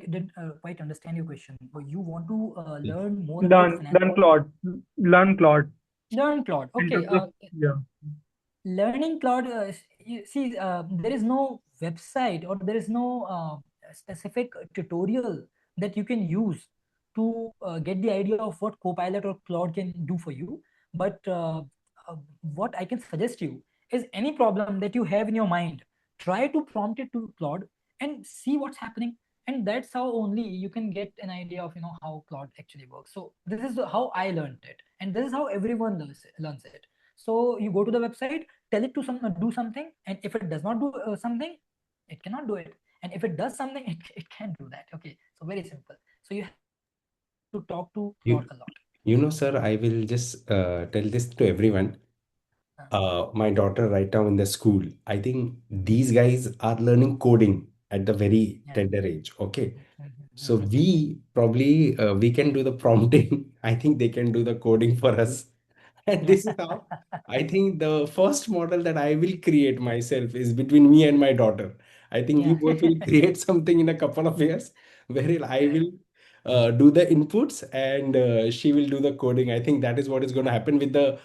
didn't quite understand your question. But you want to learn more about Learn, finance? learn Claude, learn Claude. Learn Claude. Okay. Yeah, Learning Claude. You see, there is no website or there is no specific tutorial that you can use to get the idea of what Copilot or Claude can do for you. But what I can suggest you is any problem that you have in your mind, try to prompt it to Claude and see what's happening. And that's how only you can get an idea of how Claude actually works. So this is how I learned it, and this is how everyone learns it. So you go to the website, tell it to do something, and if it does not do something, it cannot do it. And if it does something, it can do that. Okay, so very simple. So you have to talk to Claude a lot. You, sir, I will just tell this to everyone. My daughter right now in the school, I think these guys are learning coding at the very Yeah. tender age. Okay. So Mhm. we probably we can do the prompting. I think they can do the coding for us. And Yeah. this is how I think the first model that I will create myself is between me and my daughter. I think we Yeah. both will create something in a couple of years where I Correct. will do the inputs and she will do the coding. I think that is what is going to happen with the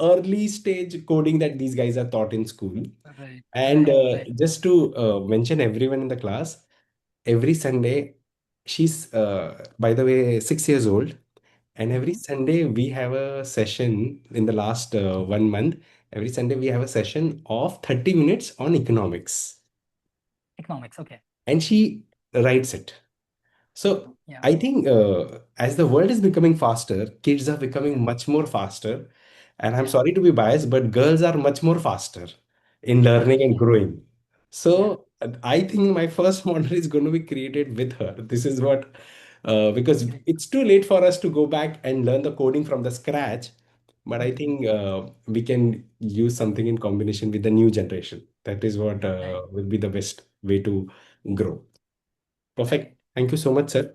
early stage coding that these guys are taught in school. Right. And Right. Right. just to mention everyone in the class, every Sunday, she's, by the way, 6 years old. And every Hmm. Sunday, we have a session in the last 1 month. Every Sunday, we have a session of 30 minutes on economics. Economics. Okay. And she writes it. So Yeah. I think as the world is becoming faster, kids are Yeah. becoming much more faster. And I'm Yeah. sorry to be biased, but girls are much more faster in learning and growing. Yeah. So I think my first model is going to be created with her. This is what, because Great. it's too late for us to go back and learn the coding from the scratch. But I Mhm. think we can use something in combination with the new generation. That is what Right. will be the best way to grow. Right. Perfect. Thank you so much, sir.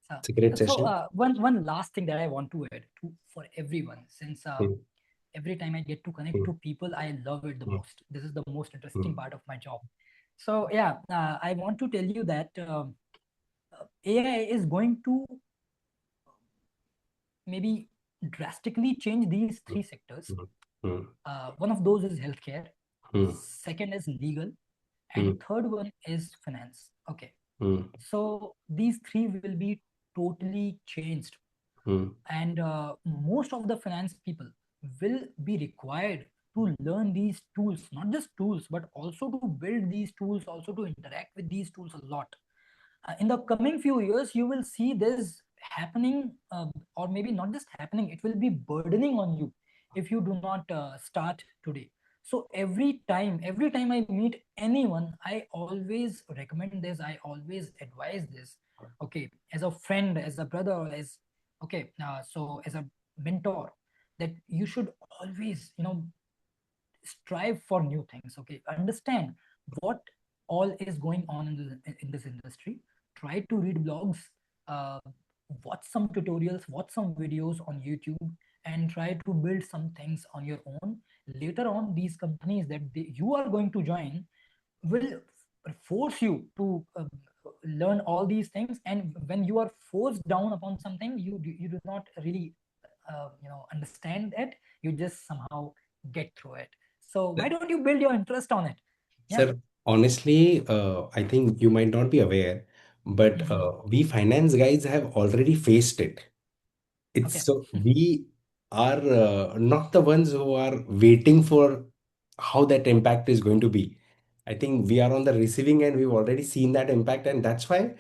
So, It's a great session. one last thing that I want to add to for everyone, since Hmm, every time I get to connect hmm, to people, I love it the hmm, most. This is the most interesting hmm, part of my job. So yeah, I want to tell you that AI is going to maybe drastically change these hmm, three sectors. hmm, hmm, One of those is healthcare, hmm, second is legal, hmm, and third one is finance. Okay, hmm, so these three will be totally changed, hmm, and most of the finance people will be required to learn these tools, not just tools but also to build these tools, also to interact with these tools a lot. In the coming few years you will see this happening, or maybe not just happening, it will be burdening on you if you do not start today. So every time I meet anyone, I always recommend this, I always advise this. Okay, as a friend, as a brother, as okay, so as a mentor, that you should always strive for new things. Okay, understand what all is going on in this industry. Try to read blogs, uh, watch some tutorials, watch some videos on YouTube, and try to build some things on your own. Later on, these companies that you are going to join will force you to learn all these things, and when you are forced down upon something, you do not really understand it. You just somehow get through it. So why don't you build your interest on it? Yeah. Sir, honestly, I think you might not be aware, but Hmm. we finance guys have already faced it. It's Okay. so we are not the ones who are waiting for how that impact is going to be. I think we are on the receiving end. We've already seen that impact, and that's why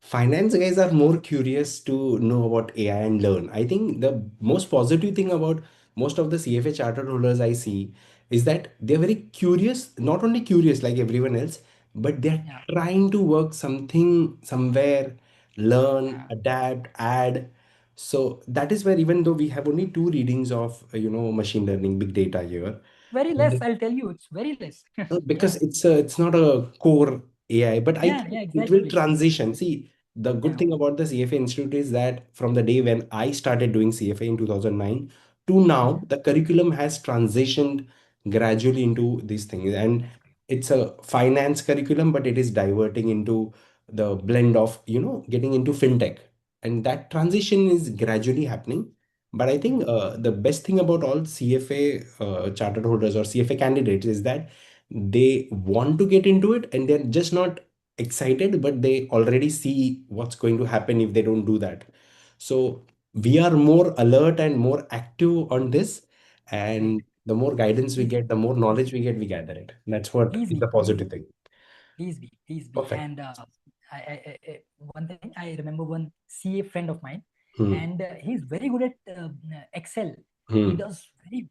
finance guys are more curious to know about AI and learn. I think the most positive thing about most of the CFA chartered holders I see is that they're very curious, not only curious like everyone else, but they're Yeah. trying to work something somewhere, learn, Yeah. adapt, add. So that is where, even though we have only two readings of machine learning, big data here, Very less, I'll tell you, it's very less. Yeah. because it's not a core AI, but I Yeah. think Yeah. it will Exactly. transition. See, the good Yeah. thing about the CFA Institute is that from the day when I started doing CFA in 2009 to now, Hmm. the curriculum has transitioned gradually into these things. And Right. it's a finance curriculum, but it is diverting into the blend of, getting into fintech. And that transition is gradually happening. But I think the best thing about all CFA chartered holders or CFA candidates is that they want to get into it and they're just not excited, but they already see what's going to happen if they don't do that. So we are more alert and more active on this. Great. And the more guidance we Please, get, the more please, knowledge we get, we gather it. That's what please is be, the positive thing. please be. Perfect. And one thing I remember, one CA friend of mine, Hmm. and he's very good at Excel. He Hmm. does very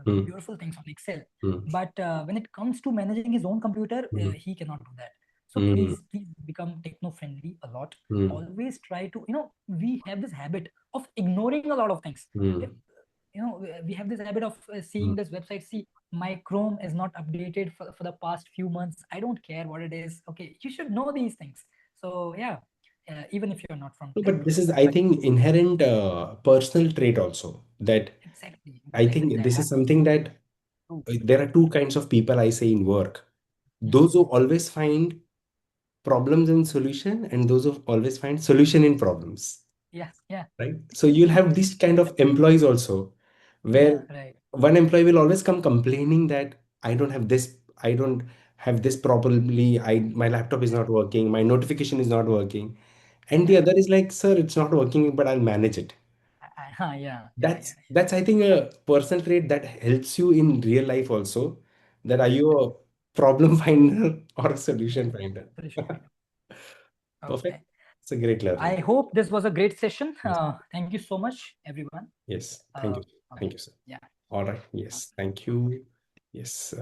Hmm. beautiful things on Excel. Hmm. But when it comes to managing his own computer, Hmm. he cannot do that. So Hmm. please become techno friendly a lot. Hmm. Always try to, we have this habit of ignoring a lot of things. Hmm. We have this habit of Hmm. seeing this website. See, my Chrome is not updated for the past few months. I don't care what it is. Okay, you should know these things. So yeah, even if you're not from No, tech but this is, I but think, inherent personal trait also. That exactly, I think this that is something that true. there are two kinds of people I say in work. Those who Hmm. always find problems in solution and those who always find solution in problems. Yeah, Right? So you'll have this kind of employees also, where yeah, right, one employee will always come complaining that I don't have this properly, my laptop is yeah, not working, my notification is not working. And the yeah, other is like, sir, it's not working, but I'll manage it. yeah. That's I think a personal trait that helps you in real life also. That are Correct. you a problem finder or a Yeah, solution finder? solution finder. Perfect. Okay. It's a great I learning. hope this was a great session. Yes. Thank you so much, everyone. Yes. Thank Uh, you. okay. Thank you, sir. Yeah. All right. Yes. Thank you. Yes.